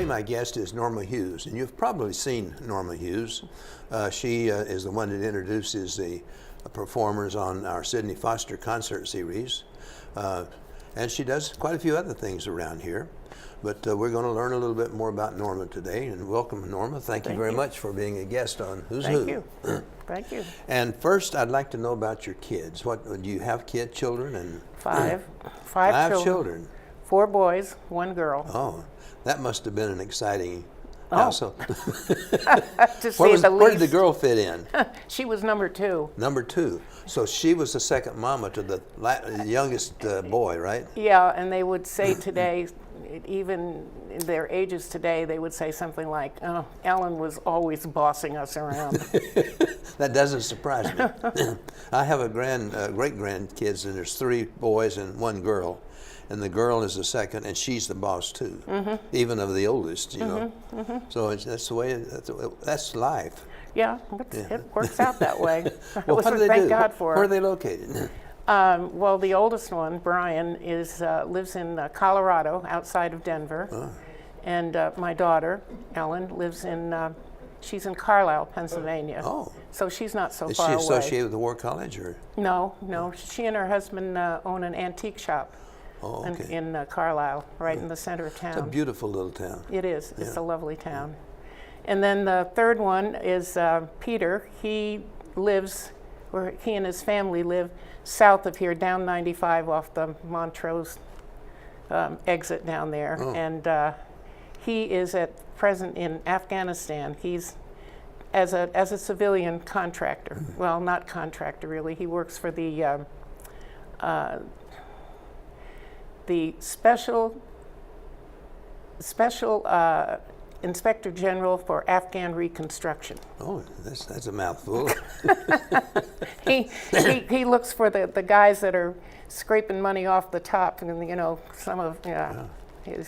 Today my guest is Norma Hughes, and you've probably seen Norma Hughes. She is the one that introduces the performers on our Sidney Foster concert series. And she does quite a few other things around here. But we're going to learn a little bit more about Norma today. And welcome, Norma. Thank you very much for being a guest on Who's Who. Thank you. Thank you. And first, I'd like to know about your kids. What do you have? Children? And Five children. 4 boys, 1 girl. Oh, that must have been an exciting house. To say the least. Where did the girl fit in? She was number 2. Number 2. So she was the second mama to the youngest boy, right? Yeah, and they would say today, even in their ages today, they would say something like, "Oh, Ellen was always bossing us around." That doesn't surprise me. I have a great grandkids, and there's 3 boys and 1 girl. And the girl is the second, and she's the boss too, even of the oldest, you know. So that's the way. That's life. Yeah, it works out that way. Well, what do they thank do? God for it. Where are they located? Well, the oldest one, Brian, lives in Colorado, outside of Denver, and my daughter, Ellen, she's in Carlisle, Pennsylvania. Oh. So she's not so Is far she away. associated with the War College, or? No. She and her husband own an antique shop. Oh, okay. In Carlisle, right in the center of town. It's a beautiful little town. It is. Yeah. It's a lovely town. And then the third one is Peter. He and his family live south of here, down 95 off the Montrose exit down there. Oh. And he is at present in Afghanistan. He's as a civilian contractor. Well, not contractor really. He works for the special Inspector General for Afghan Reconstruction. Oh, that's a mouthful. He looks for the guys that are scraping money off the top, and some of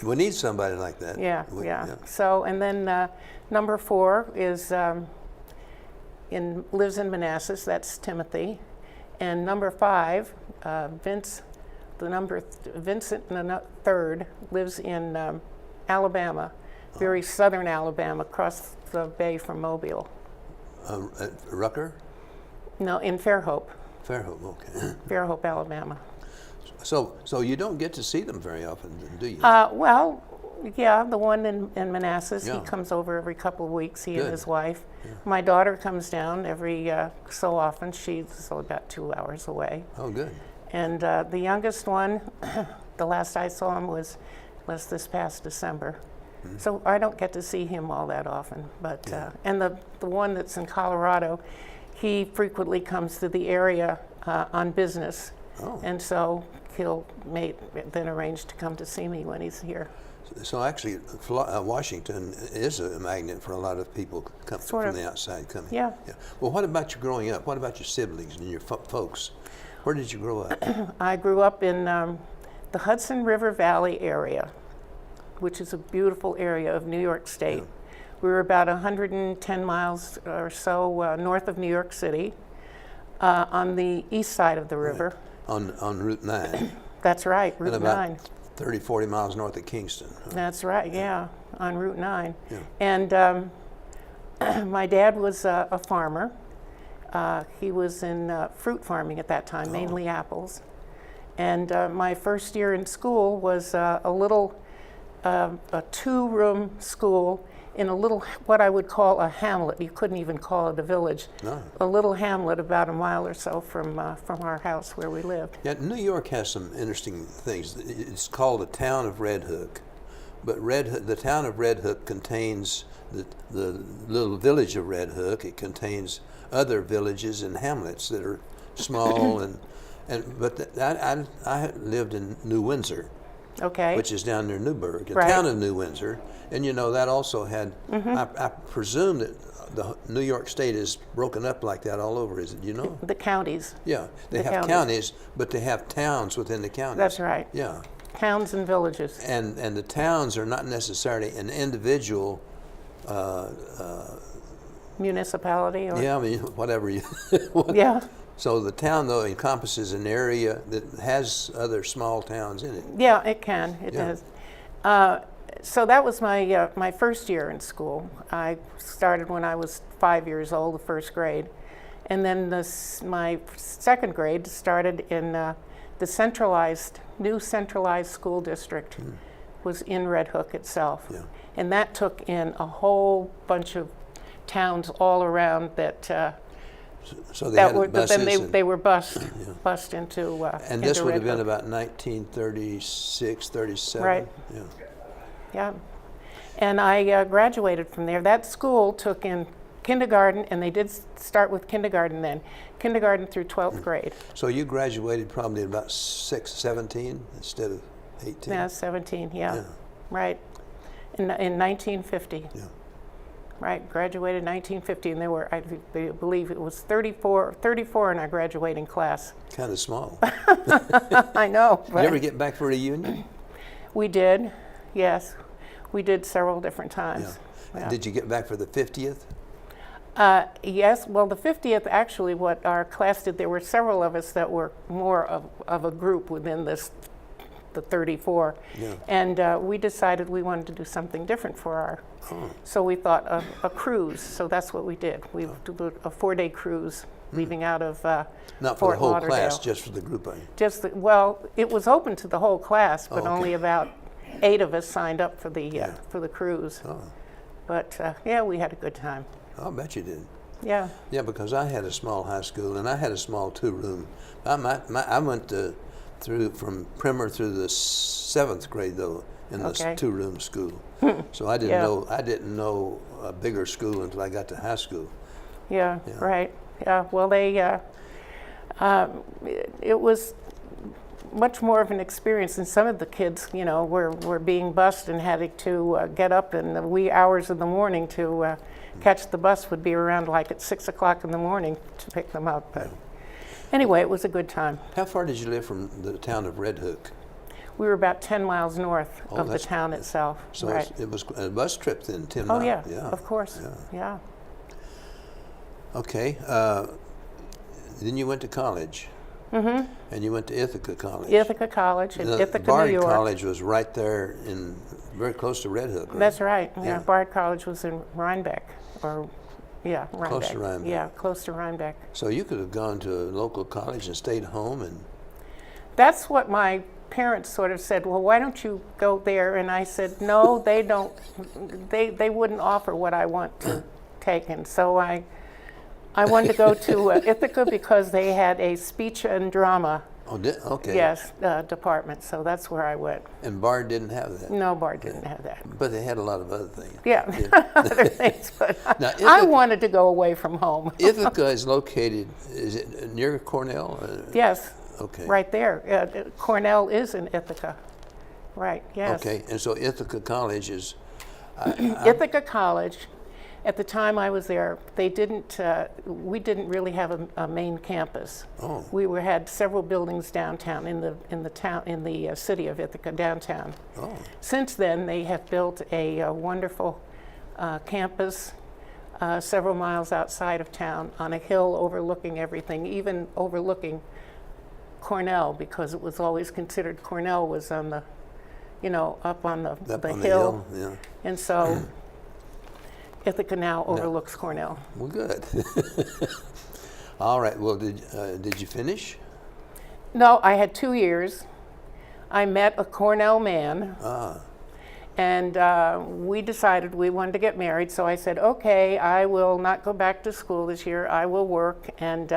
We need somebody like that. Yeah. So, and then number 4 is lives in Manassas. That's Timothy, and number 5, Vincent the third lives in Alabama, very southern Alabama, across the bay from Mobile. At Rucker? No, in Fairhope. Fairhope, okay. Fairhope, Alabama. So you don't get to see them very often, do you? Well, yeah, the one in Manassas, Yeah. he comes over every couple of weeks, he Good. and his wife. Yeah. My daughter comes down every so often. She's about 2 hours away. Oh, good. And the youngest one, the last I saw him was this past December. So I don't get to see him all that often. But and the one that's in Colorado, he frequently comes to the area on business. Oh. And so he'll then arrange to come to see me when he's here. So actually, Washington is a magnet for a lot of people from the outside coming. Yeah. Well, what about you growing up? What about your siblings and your folks? Where did you grow up? I grew up in the Hudson River Valley area, which is a beautiful area of New York State. Yeah. We were about 110 miles or so north of New York City, on the east side of the river. Right. On Route 9. That's right, Route 9. And about 30, 40 miles north of Kingston. Huh? That's right, yeah, on Route 9. Yeah. And my dad was a farmer. He was in fruit farming at that time, mainly apples. And my first year in school was a 2-room school in a little, what I would call a hamlet. You couldn't even call it a village. No. A little hamlet about a mile or so from our house where we lived. Yeah, New York has some interesting things. It's called the town of Red Hook. But the town of Red Hook contains the little village of Red Hook. It contains other villages and hamlets that are small but I lived in New Windsor, which is down near Newburgh, the town of New Windsor, and that also had. I presume that the New York State is broken up like that all over. Is it? The counties. Yeah, they have counties, but they have towns within the counties. That's right. Yeah. Towns and villages. And the towns are not necessarily an individual. Municipality or? Yeah, I mean, whatever you. Yeah. So the town, though, encompasses an area that has other small towns in it. Yeah, it can. It does. So that was my my first year in school. I started when I was 5 years old, the first grade, and then my second grade started in the new centralized school district was in Red Hook itself, and that took in a whole bunch of towns all around that. So they had but buses then they were bused into. and this into would have Red been Hook. about 1936, 37. Right. Yeah. Yeah, and I graduated from there. That school took in kindergarten, and they did start with kindergarten then, kindergarten through 12th grade. So you graduated probably at about 17 instead of 18? Yeah, 17, yeah. Right, in 1950. Yeah. Right, graduated 1950, and there were, I believe it was 34 in our graduating class. Kind of small. I know. Did you ever get back for a reunion? We did, yes. We did several different times. Yeah. Did you get back for the 50th? Yes, well, the 50th, actually, what our class did, there were several of us that were more of a group within the 34. Yeah. And we decided we wanted to do something different for our, so we thought of a cruise. So that's what we did. We did a 4-day cruise leaving out of Not for Fort the whole Lauderdale. class, just for the group. Well, it was open to the whole class, but okay. only about 8 of us signed up for the cruise. Oh. But yeah, we had a good time. I'll bet you did. Yeah. Yeah, because I had a small high school, and I had a small 2-room. I went through from primer through the 7th grade though in this 2-room school. So I didn't know a bigger school until I got to high school. Yeah. Right. Yeah. Well, it was much more of an experience, and some of the kids, were being bused and had to get up in the wee hours of the morning to catch the bus. Would be around like at 6 o'clock in the morning to pick them up. But anyway, it was a good time. How far did you live from the town of Red Hook? We were about 10 miles north of the town itself. So right. it was a bus trip then, 10 Oh miles. yeah, of course. Yeah. Okay. Then you went to college. Mm-hmm. And you went to Ithaca College. Ithaca College in Ithaca, Bard New York. College was right there very close to Red Hook. Right? That's right. Yeah. Bard College was in Rhinebeck, Rhinebeck. Close to Rhinebeck. Yeah, close to Rhinebeck. So you could have gone to a local college and stayed home and. That's what my parents sort of said. Well, why don't you go there? And I said, no, they don't. They wouldn't offer what I want to take, and so I wanted to go to Ithaca because they had a speech and drama. Oh, okay. Yes, department. So that's where I went. And Bard didn't have that. No, Bard didn't have that. But they had a lot of other things. Yeah, other things. But Now, I wanted to go away from home. Ithaca is located. Is it near Cornell? Yes. Okay. Right there. Cornell is in Ithaca. Right. Yes. Okay, and so Ithaca College is. Ithaca College. At the time I was there, we didn't really have a main campus. Oh. We had several buildings downtown in the city of Ithaca downtown. Oh. Since then, they have built a wonderful campus several miles outside of town on a hill overlooking everything, even overlooking Cornell, because it was always considered Cornell was on the, up on the hill. Yeah. And so. Ithaca now overlooks Cornell. Well, good. All right. Well, did you finish? No, I had 2 years. I met a Cornell man, and we decided we wanted to get married. So I said, okay, I will not go back to school this year. I will work. And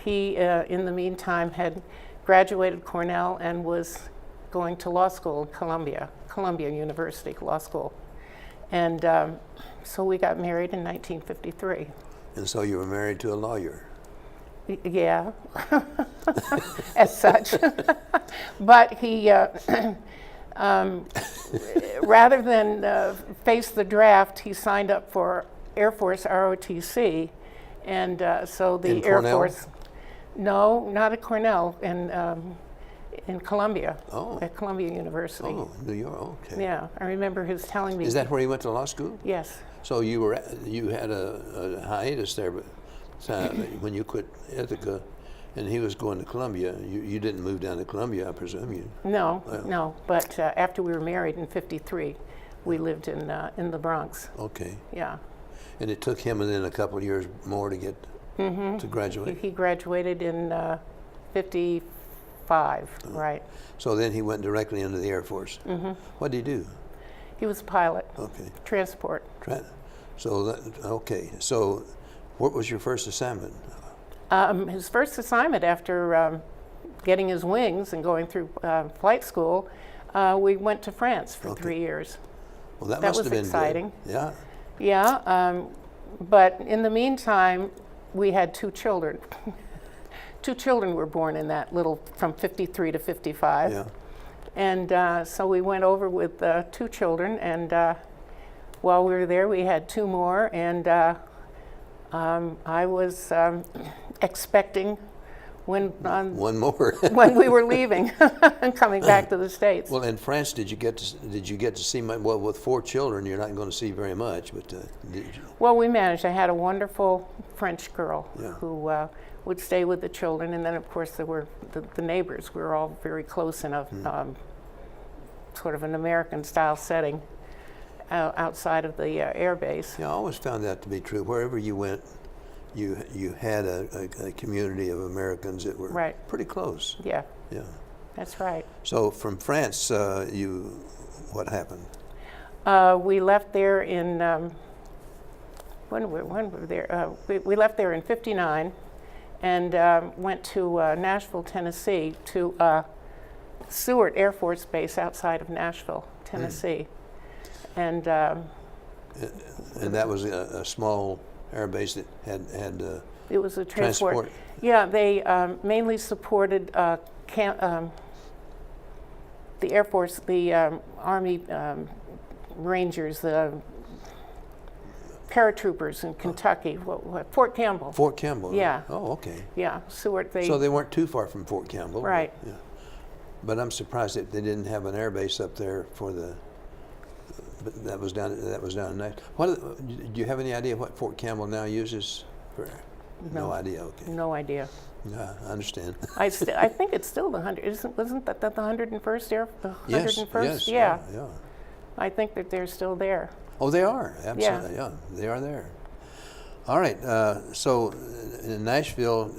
he, in the meantime, had graduated Cornell and was going to law school in Columbia University Law School. And so we got married in 1953. And so you were married to a lawyer. Yeah, as such. But he, rather than face the draft, he signed up for Air Force ROTC. And so the Air Cornell? Force, no, not at Cornell, in Columbia, at Columbia University. Oh, New York. Okay. Yeah, I remember his telling me. Is that where you went to law school? Yes. So you had a hiatus there, but when you quit Ithaca, And he was going to Columbia. You didn't move down to Columbia, I presume. No, Well. no. But after we were married in '53, we lived in the Bronx. Okay. Yeah. And it took him then a couple of years more to get to graduate. He graduated in '55, right? So then he went directly into the Air Force. What did he do? He was a pilot. Okay. Transport. So what was your first assignment? His first assignment after getting his wings and going through flight school, we went to France for 3 years. Well, that That must was have been exciting. good. Yeah. Yeah, but in the meantime, we had 2 children. 2 children were born in that little, from '53 to '55. Yeah. And so we went over with 2 children, and while we were there, we had 2 more, and I was expecting when One more. when we were leaving and coming back to the States. Well, in France, did you get to see well, with 4 children, you're not going to see very much, but did you? Well, we managed. I had a wonderful French girl Yeah. who would stay with the children, and then of course there were the neighbors. We were all very close in a sort of an American style setting outside of the air base. Yeah, I always found that to be true. Wherever you went, you had a community of Americans that were Right. pretty close. Yeah, Yeah. that's right. So from France, what happened? We left there in when were we there? We left there in '59, and went to Nashville, Tennessee, to Seward Air Force Base outside of Nashville, Tennessee, and that was a small air base that had it was a transport. transport. Yeah, they mainly supported the Air Force, the Army Rangers, the paratroopers in Kentucky. Fort Campbell. Fort Campbell. Yeah. Oh, okay. Yeah, Seward. So they weren't too far from Fort Campbell. Right. But, yeah. But I'm surprised that they didn't have an air base up there for the. But that was down in Nashville. Do you have any idea what Fort Campbell now uses? No idea. Okay. No idea. Yeah, I understand. I think it's still the 100. Wasn't that the 101st Air? The 101st? Yes. Yeah. Yeah. I think that they're still there. Oh, they are. Absolutely. Yeah, they are there. All right. So in Nashville,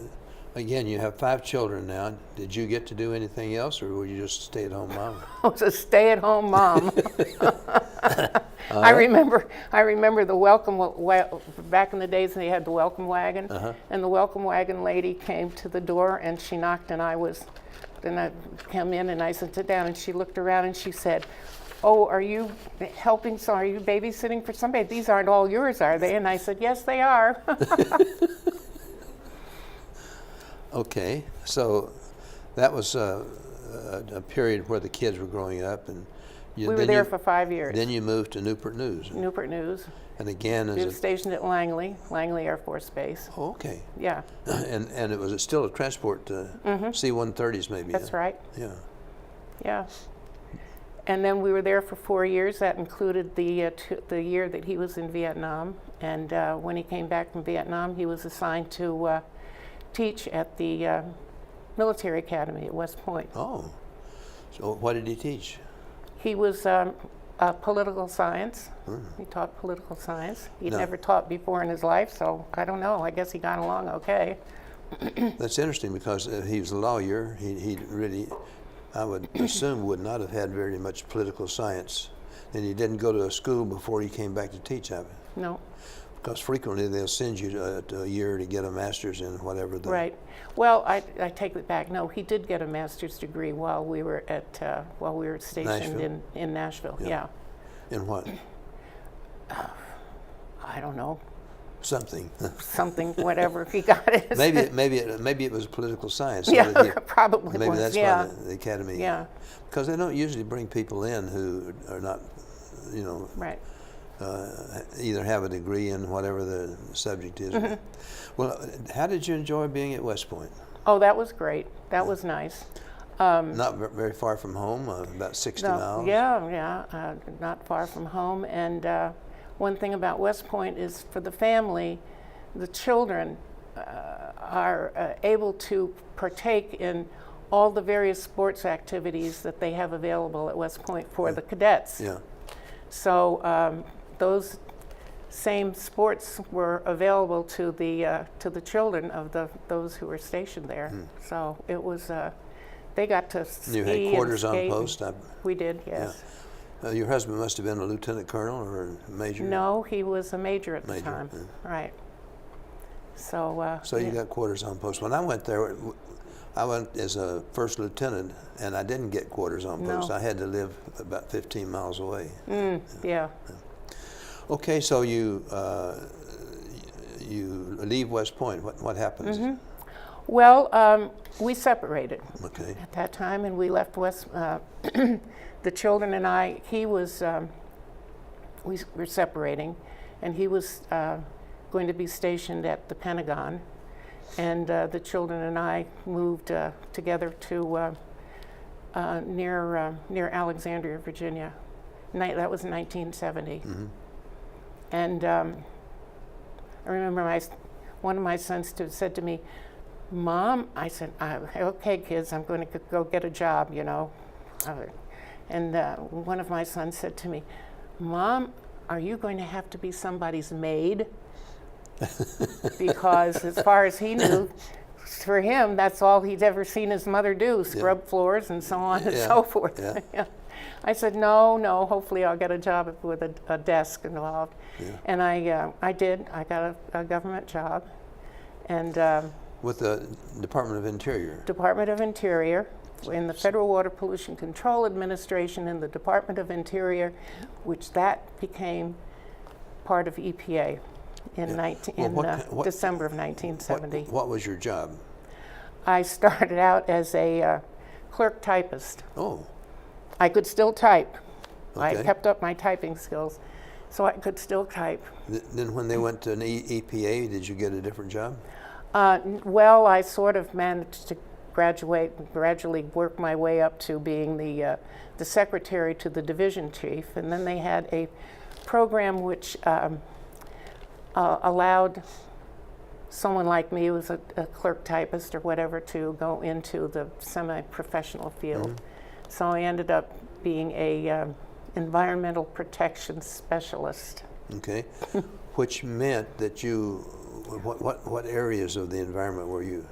again, you have 5 children now. Did you get to do anything else, or were you just a stay-at-home mom? I was a stay-at-home mom. I remember the welcome back in the days when they had the welcome wagon, and the welcome wagon lady came to the door and she knocked, and I came in and I said, sit down, and she looked around and she said, oh, are you helping? So are you babysitting for somebody? These aren't all yours, are they? And I said, yes, they are. Okay, so that was a period where the kids were growing up, and we were there for 5 years. Then you moved to Newport News. Newport News. And again, we were stationed at Langley Air Force Base. Oh, okay. Yeah. And it was still a transport, C-130s maybe. That's right. Yeah. Yeah. And then we were there for 4 years. That included the year that he was in Vietnam. And when he came back from Vietnam, he was assigned to teach at the military academy at West Point. Oh. So what did he teach? He was political science. He taught political science. He'd never taught before in his life, so I don't know. I guess he got along okay. That's interesting because he was a lawyer. He really, I would assume, would not have had very much political science. And he didn't go to a school before he came back to teach, have you? No. Because frequently they'll send you to a year to get a master's in whatever. Right. Well, I take it back. No, he did get a master's degree while we were stationed in Nashville. Yeah. In what? I don't know. Something. Something, whatever he got it. maybe it was political science. Yeah, probably. Maybe was. that's yeah. why the academy. Yeah. Because they don't usually bring people in who are not, Right. Either have a degree in whatever the subject is. Well, how did you enjoy being at West Point? Oh, that was great. That was nice. Not very far from home, about 60 miles. Yeah, not far from home. And one thing about West Point is for the family, the children are able to partake in all the various sports activities that they have available at West Point for the cadets. Yeah. So those same sports were available to the children of those who were stationed there. So it was they got to ski. You had quarters and skate. on post? We did, yes. Yeah. Your husband must have been a lieutenant colonel or a major? No, he was a major at the Major, time. yeah. Right. So. So you yeah. got quarters on post. When I went there, I went as a first lieutenant, and I didn't get quarters on post. No. I had to live about 15 miles away. Yeah. Okay, so you leave West Point. What happens? Well, we separated Okay. at that time, and we left West. The children and I. He was. We were separating, and he was going to be stationed at the Pentagon, and the children and I moved together to near Alexandria, Virginia. That was 1970. And I remember one of my sons said to me, "Mom," I said, "Okay, kids, I'm going to go get a job, you know." And one of my sons said to me, "Mom, are you going to have to be somebody's maid?" Because as far as he knew, for him, that's all he'd ever seen his mother do, scrub floors and so on and so forth. Yeah. I said, no, hopefully I'll get a job with a desk involved. Yeah. And I did. I got a government job. And With the Department of Interior. Department of Interior, in the Federal Water Pollution Control Administration in the Department of Interior, which that became part of EPA in December of 1970. What was your job? I started out as a clerk typist. Oh. I could still type. Okay. I kept up my typing skills, so I could still type. Then when they went to an EPA, did you get a different job? Well, I sort of managed to gradually work my way up to being the secretary to the division chief, and then they had a program which allowed someone like me, who was a clerk typist or whatever, to go into the semi-professional field. So I ended up being a environmental protection specialist. Okay. Which meant that you, what areas of the environment were you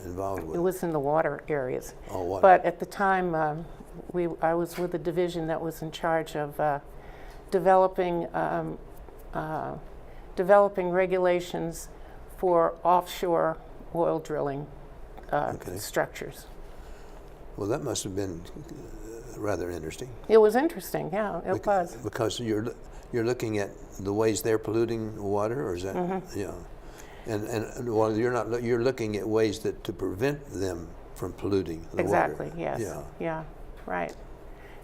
involved with? It was in the water areas. Oh, water. But at the time, I was with a division that was in charge of developing regulations for offshore oil drilling structures. Well, that must have been rather interesting. It was interesting, yeah, it was. Because you're looking at the ways they're polluting water, or is that yeah? And well, you're looking at ways to prevent them from polluting the water. Exactly. Yes. Yeah. Yeah. Right.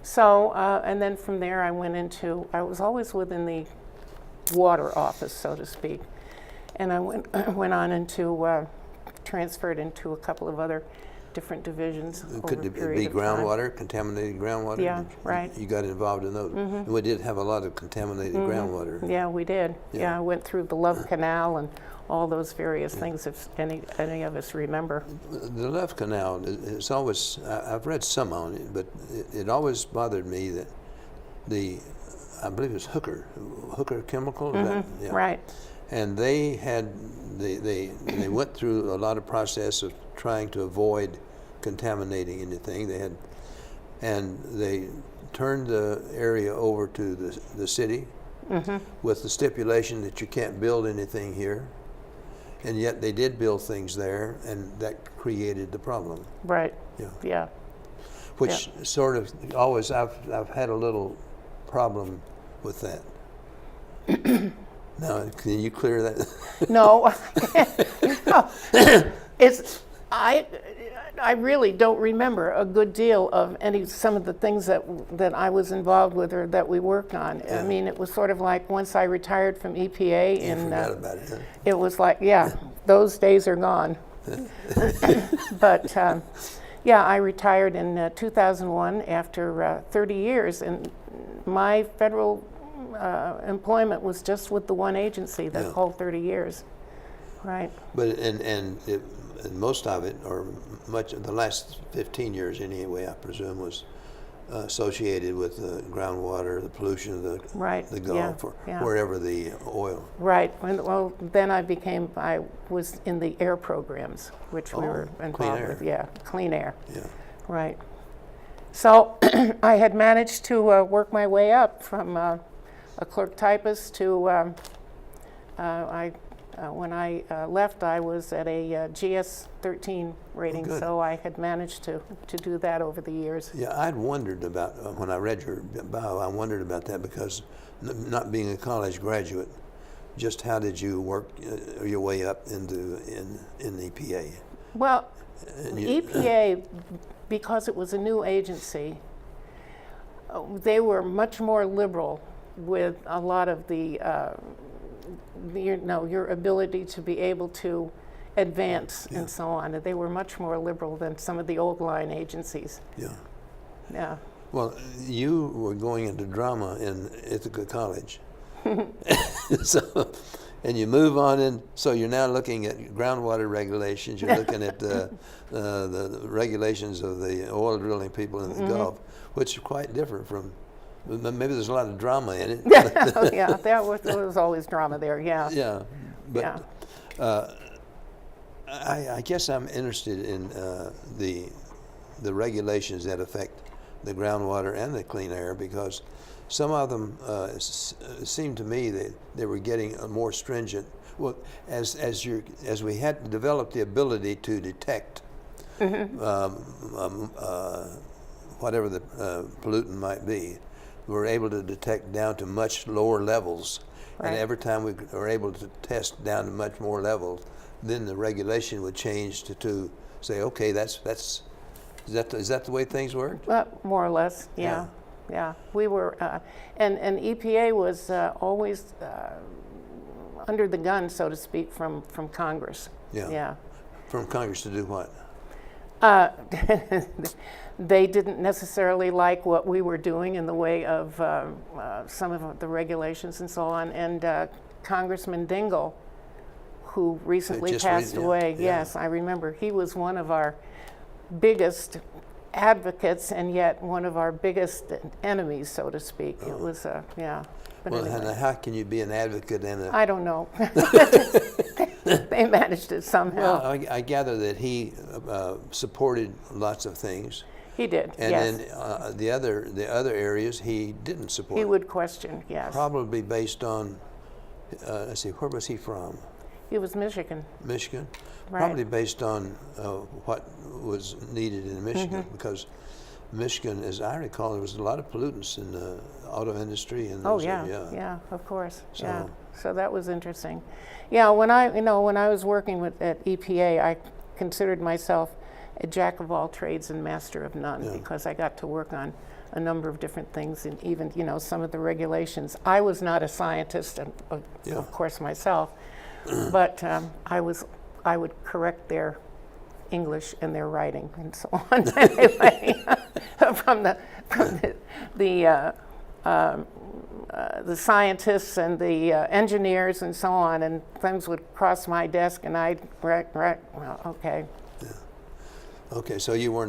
So and then from there I was always within the water office, so to speak, and I went on into transferred into a couple of other different divisions. Could it be groundwater, contaminated groundwater? Yeah, right. You got involved in those. And we did have a lot of contaminated groundwater. Yeah, we did. Yeah. Yeah, I went through the Love Canal and all those various things, if any of us remember. The Love Canal, it's always, I've read some on it, but it always bothered me that I believe it was Hooker Chemical? Is that? Yeah. Right. And they went through a lot of process of trying to avoid contaminating anything. They turned the area over to the city with the stipulation that you can't build anything here. And yet they did build things there, and that created the problem. Right. Yeah. Yeah. Which sort of always, I've had a little problem with that. Now, can you clear that? No. No. I really don't remember a good deal of some of the things that I was involved with or that we worked on. Yeah. I mean, it was sort of like once I retired from EPA, You forgot about it, huh? it was like, those days are gone. But yeah, I retired in 2001 after 30 years, and my federal employment was just with the one agency that whole 30 years. Right. But and most of it, or much of the last 15 years anyway, I presume, was associated with the groundwater, the pollution of the Gulf, or wherever the oil. Right. Well, then I was in the air programs, which we were involved with. Yeah, clean air. Yeah. Right. So I had managed to work my way up from a clerk typist to, when I left, I was at a GS-13 rating, so I had managed to do that over the years. Yeah, I'd wondered about, when I read your bio, I wondered about that because not being a college graduate, just how did you work your way up in EPA? Well, EPA, because it was a new agency, they were much more liberal with a lot of the, your ability to be able to advance and so on. They were much more liberal than some of the old line agencies. Yeah. Yeah. Well, you were going into drama in Ithaca College. And you move on in, so you're now looking at groundwater regulations, you're looking at the regulations of the oil drilling people in the Gulf, which are quite different from, maybe there's a lot of drama in it. Yeah, there was always drama there, yeah. Yeah, but I guess I'm interested in the regulations that affect the groundwater and the clean air, because some of them seemed to me that they were getting more stringent. Well, as we had developed the ability to detect whatever the pollutant might be, we were able to detect down to much lower levels. Right. And every time we were able to test down to much more levels, then the regulation would change to say, okay, is that the way things worked? More or less, yeah. Yeah, we were, and EPA was always under the gun, so to speak, from Congress. Yeah. Yeah. From Congress to do what? They didn't necessarily like what we were doing in the way of some of the regulations and so on. And Congressman Dingell, who recently passed away, yes, I remember, he was one of our biggest advocates and yet one of our biggest enemies, so to speak. It was, yeah. But well, anyway. And how can you be an advocate and a... I don't know. They managed it somehow. Well, I gather that he supported lots of things. He did, and yes. And then the other areas he didn't support. He would question, yes. Probably based on, let's see, where was he from? He was Michigan. Michigan? Right. Probably based on what was needed in Michigan, because Michigan, as I recall, there was a lot of pollutants in the auto industry. And yeah, of course. So that was interesting. Yeah, when I was working at EPA, I considered myself a jack of all trades and master of none, because I got to work on a number of different things, and even some of the regulations. I was not a scientist, of course, myself, but I would correct their English and their writing and so on. Anyway, from the scientists and the engineers and so on, and things would cross my desk, and I'd write. Well, okay. Yeah. Okay, so you were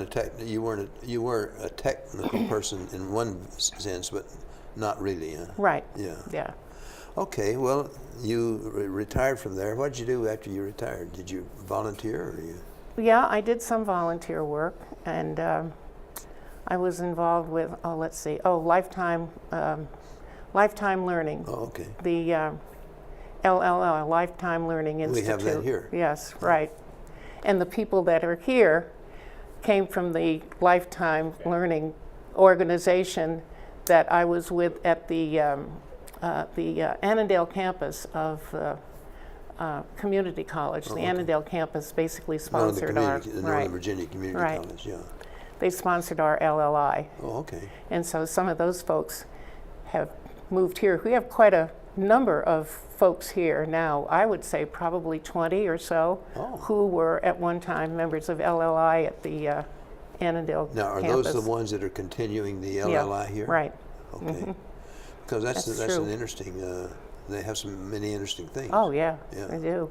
a technical person in one sense, but not really. Huh? Right. Yeah. Yeah. Okay. Well, you retired from there. What did you do after you retired? Did you volunteer, or you? Yeah, I did some volunteer work, and I was involved with, Lifetime Learning. Oh, okay. The LLL, Lifetime Learning Institute. We have that here. Yes, right. And the people that are here came from the Lifetime Learning organization that I was with at the Annandale campus of Community College. The Annandale campus basically sponsored the Northern Virginia Community College, yeah. They sponsored our LLI. Oh, okay. And so some of those folks have moved here. We have quite a number of folks here now. I would say probably 20 or so who were at one time members of LLI at the Annandale Now, are campus. those the ones that are continuing the LLI here? Right. Okay. Because that's true. an interesting, they have many interesting things. Oh, yeah, they do.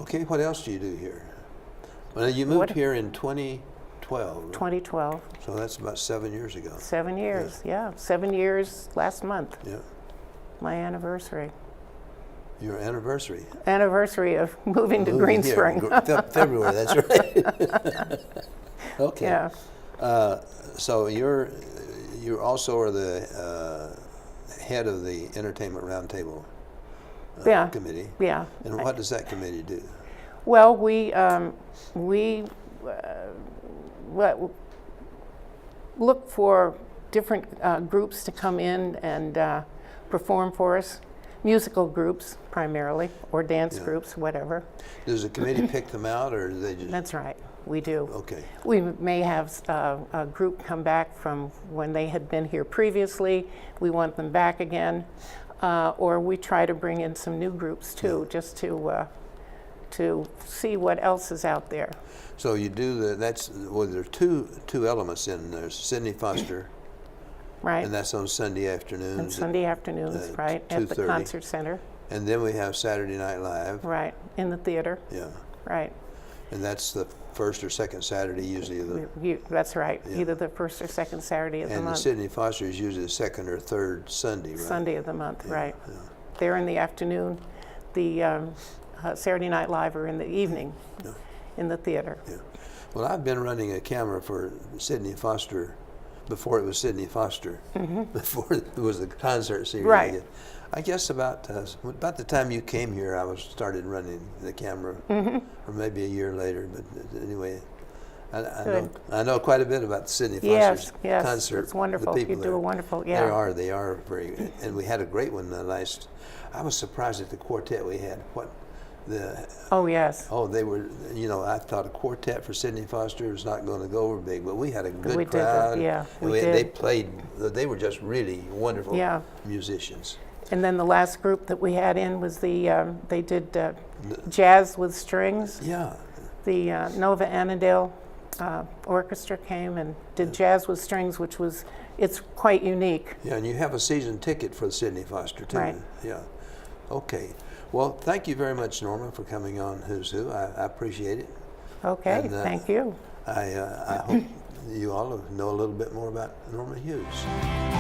Okay, what else do you do here? Well, you moved What- here in 2012, right? 2012. So that's about 7 years ago. 7 years, yeah. 7 years last month, Yeah. my anniversary. Your anniversary. Anniversary of moving to Green Here, Spring. February, that's right. Okay. Yeah, So you also are the head of the Entertainment Roundtable Yeah. Committee. yeah. And what does that committee do? Well, we look for different groups to come in and perform for us. Musical groups primarily, or dance Yeah. groups, whatever. Does the committee pick them out, or do they just? That's right, we do. Okay. We may have a group come back from when they had been here previously. We want them back again. Or we try to bring in some new groups too, just to see what else is out there. So you do there are two elements in there. Sidney Foster, Right? and that's on Sunday afternoons. And Sunday afternoons, right, at the 2:30. concert center. And then we have Saturday Night Live. Right, in the theater. Yeah. Right. And that's the first or second Saturday usually of the. That's right. Yeah. Either the first or second Saturday of the And the month. Sidney Foster is usually the second or third Sunday, right? Sunday of the month, Yeah, right. yeah. They're in the afternoon. The Saturday Night Live are in the evening Yeah. in the theater. Yeah. Well, I've been running a camera for Sidney Foster before it was Sidney Foster, before it was the concert series. Right. I guess about the time you came here, I started running the camera, or maybe a year later. But anyway, I know quite a bit about the Sidney Foster's Yes, concert. it's wonderful. The You people do a there. wonderful, yeah. They are very, and we had a great one last. I was surprised at the quartet we had. Oh, yes. Oh, they were, I thought a quartet for Sidney Foster was not going to go over big, but we had a good We did, crowd. yeah, and we They did. played, they were just really wonderful Yeah. musicians. And then the last group that we had in was they did jazz with strings. Yeah, The Nova Annandale Orchestra came and did jazz with strings, it's quite unique. yeah, and you have a season ticket for Sidney Foster too. Right. Yeah, okay. Well, thank you very much, Norma, for coming on Who's Who. I appreciate it. Okay, And, thank you. I hope you all know a little bit more about Norma Hughes.